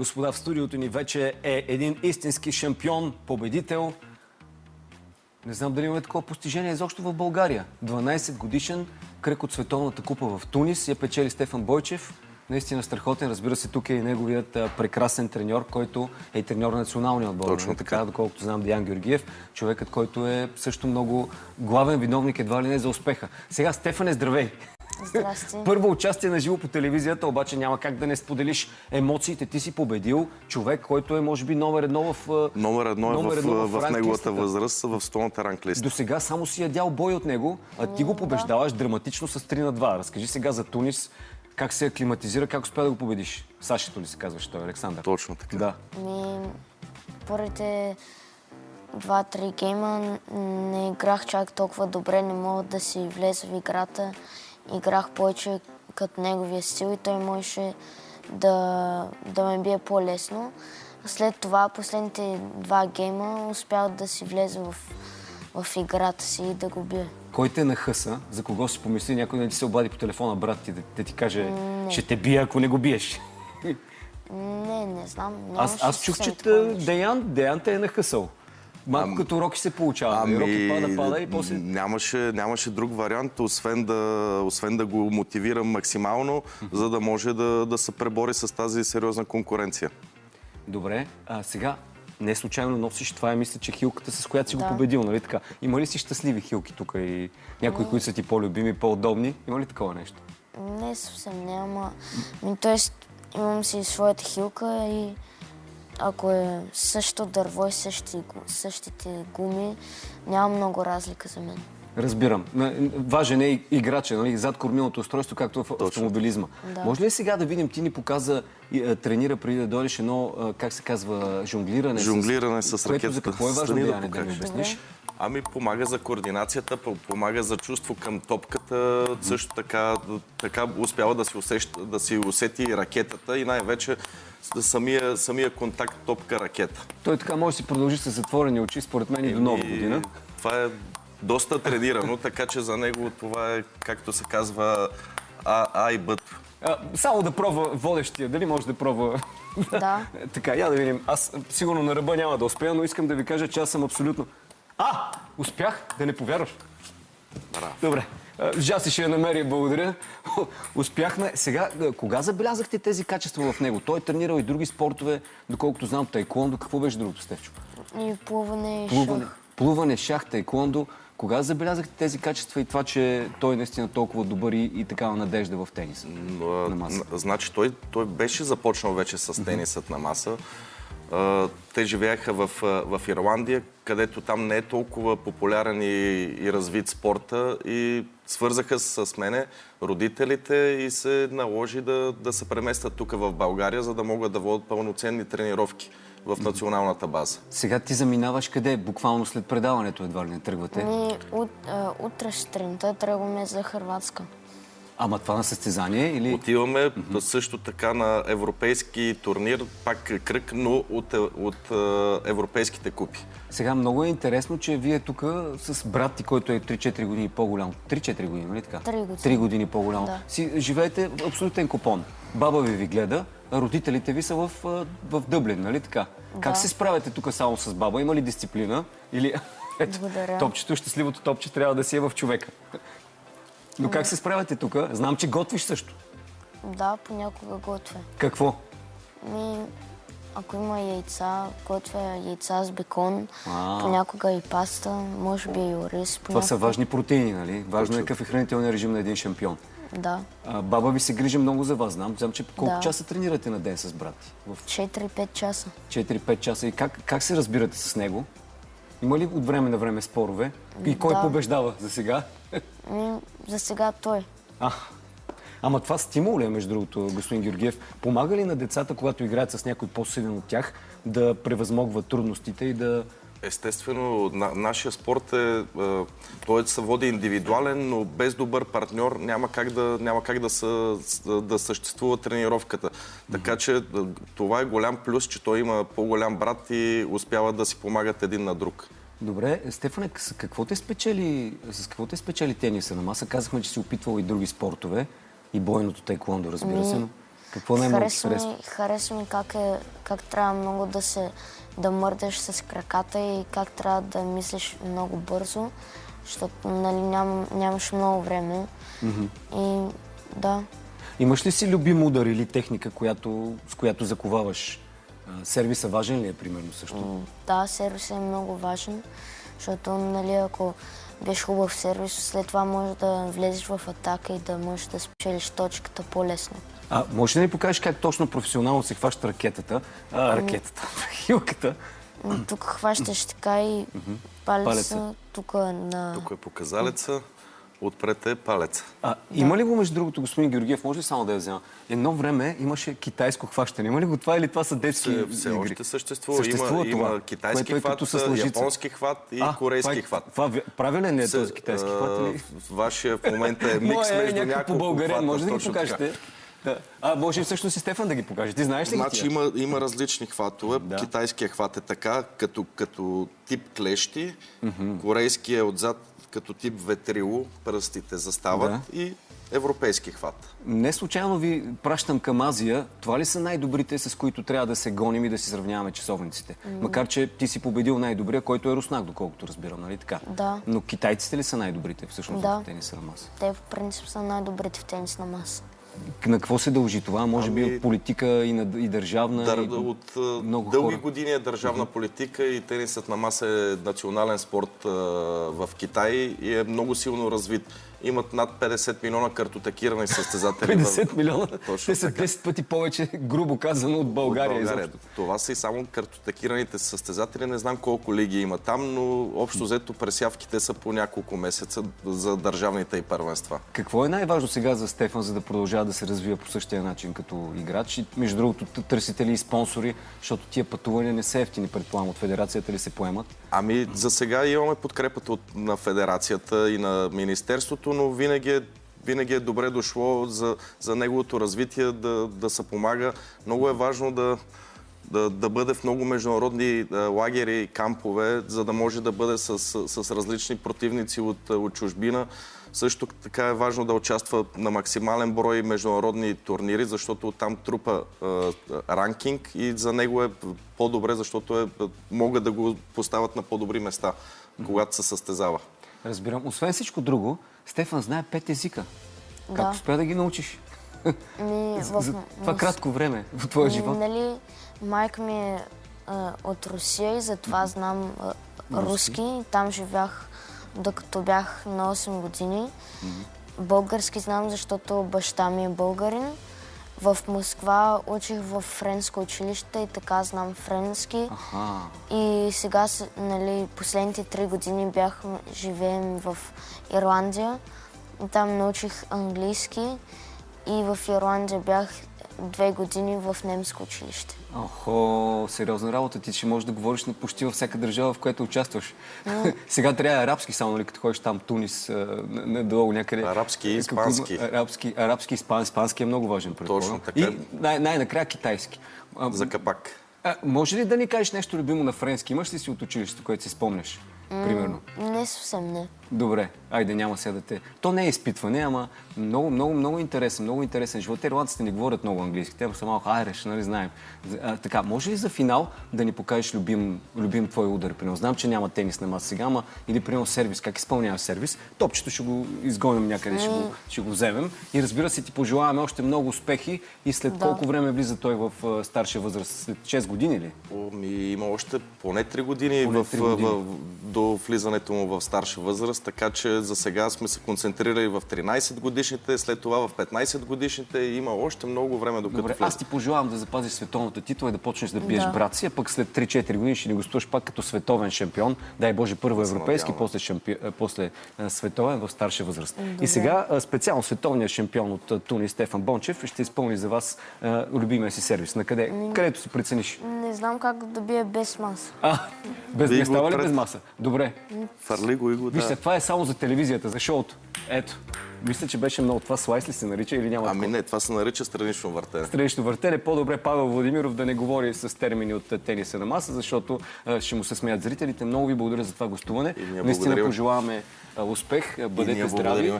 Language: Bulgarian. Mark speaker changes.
Speaker 1: Господа, в студиото ни вече е един истински шампион, победител. Не знам дали имаме такова постижение изобщо в България. 12 годишен кръг от Световната купа в Тунис я печели Стефан Бойчев. Наистина страхотен. Разбира се, тук е и неговият прекрасен треньор, който е и треньор на националния отбор.
Speaker 2: Точно така.
Speaker 1: Доколкото знам, Деян Георгиев. Човекът, който е също много главен виновник едва ли не за успеха. Сега, Стефане, здравей!
Speaker 3: Здрасти.
Speaker 1: Първо участие на живо по телевизията, обаче няма как да не споделиш емоциите. Ти си победил човек, който е, може би, номер едно в
Speaker 2: в неговата възраст, в столната ранглиста.
Speaker 1: До сега само си ядял бой от него, а ти го побеждаваш драматично с 3-2. Разкажи сега за Тунис, как се аклиматизира, как успя да го победиш. Сашето ли се казваш той, Александър?
Speaker 2: Точно така.
Speaker 1: Да.
Speaker 3: Първите 2-3 гейма не играх чак толкова добре, не мога да си влеза в играта. Играх повече като неговия стил и той можеше да ме бие по-лесно. След това, последните 2 гейма, успях да си влезе в играта си и да го бие.
Speaker 1: Кой те нахъса? За кого си помисли? Някой да ти се обади по телефона, брат ти, да ти каже, ще те бия, ако не го биеш?
Speaker 3: Не знам.
Speaker 1: Аз чух, че Деян те е нахъсал. Малко като Роки се получава. Роки пада и после...
Speaker 2: Нямаше друг вариант, освен да го мотивирам максимално, за да може да се пребори с тази сериозна конкуренция.
Speaker 1: Добре. Сега не случайно носиш, това мисля, че хилката, с която си го победил, нали така? Има ли си щастливи хилки тук и някои, които са ти по-любими, по-удобни? Има ли такова нещо?
Speaker 3: Не, съвсем няма. Тоест, имам си своята хилка и ако е същото дърво и същите гуми, няма много разлика за мен.
Speaker 1: Разбирам. Важен е играча, нали? Зад кормилното устройство, както в автомобилизма. Да. Може ли сега да видим, ти ни показа, тренира преди да дойдеш едно, как се казва, жонглиране?
Speaker 2: Жонглиране с ракетата.
Speaker 1: Което за какво е важно, Деяне, да ми обясниш?
Speaker 2: Помага за координацията, помага за чувство към топката, също така успява да си усети ракетата и най-вече самия контакт топка-ракета.
Speaker 1: Той така може да си продължи с затворени очи, според мен и до нова година.
Speaker 2: Това е доста тренирано, така че за него това е, както се казва, А и Б.
Speaker 1: Само да пробва водещия, дали може да пробва?
Speaker 3: Да.
Speaker 1: Така, я да видим. Аз сигурно на ръба няма да успея, но искам да ви кажа, че аз съм абсолютно... Успях да не повярваш.
Speaker 2: Браво.
Speaker 1: Добре. Жаси ще я намери, благодаря. Успяхме. Сега, кога забелязахте тези качества в него? Той е тренирал и други спортове, доколкото знам, таеквондо. Какво беше другото, Стефчо?
Speaker 3: И плуване, и шах.
Speaker 1: Плуване, шах, таеквондо. Кога забелязахте тези качества и това, че той е наистина толкова добър и такава надежда в тениса на маса?
Speaker 2: Значи той беше започнал вече с тенисът на маса. Те живееха в Ирландия, където там не е толкова популярен и развит спорта и свързаха с мене родителите и се наложи да се преместят тук в България, за да могат да водят пълноценни тренировки в националната база.
Speaker 1: Сега ти заминаваш къде? Буквално след предаването едва ли не тръгвате?
Speaker 3: Утре сутринта тръгваме за Хърватска.
Speaker 1: Ама това на състезание или...
Speaker 2: Отиваме също така на европейски турнир, пак кръг, но от европейските купи.
Speaker 1: Сега много е интересно, че вие тук с брат ти, който е 3-4 години по-голям. 3-4 години, нали така?
Speaker 3: 3 години.
Speaker 1: 3 години по-голям.
Speaker 3: Да.
Speaker 1: Си живеете в абсолютен купон. Баба ви гледа, а родителите ви са в Дъблин, нали така? Да. Как се справяте тук само с баба? Има ли дисциплина? Или...
Speaker 3: Благодаря.
Speaker 1: Топчето, щастливото топче трябва да си е в човека. Но как се справяте тук? Знам, че готвиш също.
Speaker 3: Да, понякога готвя.
Speaker 1: Какво?
Speaker 3: Ако има яйца, готвя яйца с бекон, понякога и паста, може би и ориз.
Speaker 1: Това са важни протеини, нали? Важно е какъв е хранителният режим на един шампион.
Speaker 3: Да.
Speaker 1: Баба ви се грижи много за вас, знам. Знам, че колко часа тренирате на ден с брат ти?
Speaker 3: 4-5 часа.
Speaker 1: 4-5 часа. И как се разбирате с него? Има ли от време на време спорове? И кой побеждава за сега?
Speaker 3: За сега той.
Speaker 1: Ама това стимул ли е, между другото, господин Георгиев? Помага ли на децата, когато играят с някой по-силен от тях, да превъзмогват трудностите и да...
Speaker 2: Естествено, нашия спорт той се води индивидуален, но без добър партньор няма как да съществува тренировката. Така че това е голям плюс, че той има по-голям брат и успяват да си помагат един на друг.
Speaker 1: Добре, Стефане, с какво те спечели тениса на маса? Казахме, че си опитвал и други спортове, и бойното таеквондо, разбира се, но Какво най-много ти харесва?
Speaker 3: Хареса ми как трябва много да мърдаш с краката и как трябва да мислиш много бързо, защото нали, нямаш много време. И да.
Speaker 1: Имаш ли си любим удар или техника, с която заковаваш? Сервиса важен ли е, примерно, също?
Speaker 3: Да, сервисът е много важен, защото нали, ако беше хубав сервис, след това можеш да влезеш в атака и да можеш да спечелиш точката по-лесно.
Speaker 1: Можеш ли да ни покажеш как точно професионално се хваща ракетата? Хилката.
Speaker 3: Тук хващаш така и палеца, тук на...
Speaker 2: Тук е показалеца, отпред е палеца.
Speaker 1: Има ли го, между другото, господин Георгиев, може ли само да я взема? Едно време имаше китайско хващане. Има ли го това или това са детски игри?
Speaker 2: Все още съществува. Има китайски хват, японски хват и корейски хват.
Speaker 1: Правилен е този китайски хват?
Speaker 2: Вашия в момента е микс между няколко хвата.
Speaker 1: Може да ги покажете? Може всъщност и Стефан да ги покаже. Ти знаеш ли?
Speaker 2: Значи има различни хватове. Да. Китайският хват е така, като тип клещи. Корейският е отзад, като тип ветрило. Пръстите застават. И европейски хват.
Speaker 1: Не случайно ви пращам към Азия. Това ли са най-добрите, с които трябва да се гоним и да си сравняваме часовниците? Макар, че ти си победил най-добрия, който е руснак, доколкото разбирам, нали така?
Speaker 3: Да.
Speaker 1: Но китайците ли са най-добрите всъщност в тениса на маса?
Speaker 3: Те в принцип са най-добрите в тенис на маса.
Speaker 1: На какво се дължи това? Може би от политика и държавна?
Speaker 2: От дълги години е държавна политика и тенисът на маса е национален спорт в Китай и е много силно развит. Имат над 50 милиона картотекирани състезатели.
Speaker 1: 50 милиона?
Speaker 2: Точно
Speaker 1: те са 10 пъти повече, грубо казано, от България.
Speaker 2: Това са и само картотекираните състезатели. Не знам колко лиги има там, но общо взето пресявките са по няколко месеца за държавните и първенства.
Speaker 1: Какво е най-важно сега за Стефан, за да продължава да се развива по същия начин като играч? И, между другото, търсите ли и спонсори, защото тия пътувания не са ефтини, предполагам, от федерацията ли се поемат?
Speaker 2: За сега имаме подкрепата на федерацията и на министерството, но винаги е добре дошло за неговото развитие да се помага. Много е важно да бъде в много международни лагери и кампове, за да може да бъде с различни противници от чужбина. Също така е важно да участва на максимален брой международни турнири, защото оттам трупа ранкинг и за него е по-добре, защото могат да го поставят на по-добри места, когато се състезава.
Speaker 1: Разбирам. Освен всичко друго, Стефан знае 5 езика. Как успя да ги научиш? За това кратко време в твоя живот.
Speaker 3: Нали, майка ми е от Русия и затова знам руски. Там живях докато бях на 8 години. Български знам, защото баща ми е българин. В Москва учих в френско училище и така знам френски. И сега, нали, последните 3 години живеем в Ирландия. Там научих английски и в Ирландия бях 2 години в немско училище.
Speaker 1: Сериозна работа. Ти ще можеш да говориш на почти във всяка държава, в която участваш. Сега трябва арабски само, нали, като ходиш там Тунис, надолу някъде.
Speaker 2: Арабски и испански.
Speaker 1: Арабски и испански е много важен, предполагам.
Speaker 2: Точно така.
Speaker 1: И най-накрая китайски.
Speaker 2: За капак.
Speaker 1: Може ли да ни кажеш нещо любимо на френски? Имаш ли си от училището, което си спомняш? Примерно.
Speaker 3: Не съвсем не.
Speaker 1: Добре, айде, няма сега да те... То не е изпитване, ама много интересен живот. Ирландците не говорят много английски. Те са малко айреш, нали, знаем. Така, може ли за финал да ни покажеш любим твой удар? Примерно, знам, че няма тенис на маса сега, ама или примерно сервис. Как изпълнява сервис? Топчето ще го изгоним някъде, ще го вземем. И разбира се, ти пожелаваме още много успехи и след колко време влиза той в старша възраст? След 6 години ли?
Speaker 2: Има още поне 3 години до влизането му в старша възраст, така че за сега сме се концентрирали в 13 годишните, след това в 15 годишните и има още много време докато влезе.
Speaker 1: Аз ти пожелавам да запазиш световната титла и да почнеш да биеш брат си, а пък след 3-4 години ще ни гостуваш пак като световен шампион. Дай Боже, първо европейски, после световен в старша възраст. И сега специално световният шампион от Тунис Стефан Бончев ще изпълни за вас любимия си сервис. На където се прецениш?
Speaker 3: Не знам как да бие без маса.
Speaker 1: Не става ли без маса? Добре.
Speaker 2: Фърли го и го,
Speaker 1: Вижте, това е само за телевизията, за шоуто. Ето. Мисля, че беше много. Това слайс ли се нарича или няма?
Speaker 2: Не, това се нарича странично въртене.
Speaker 1: Странично въртене. По-добре Павел Владимиров да не говори с термини от тениса на маса, защото ще му се смеят зрителите. Много ви благодаря за това гостуване. Наистина пожелаваме успех. Бъдете здрави.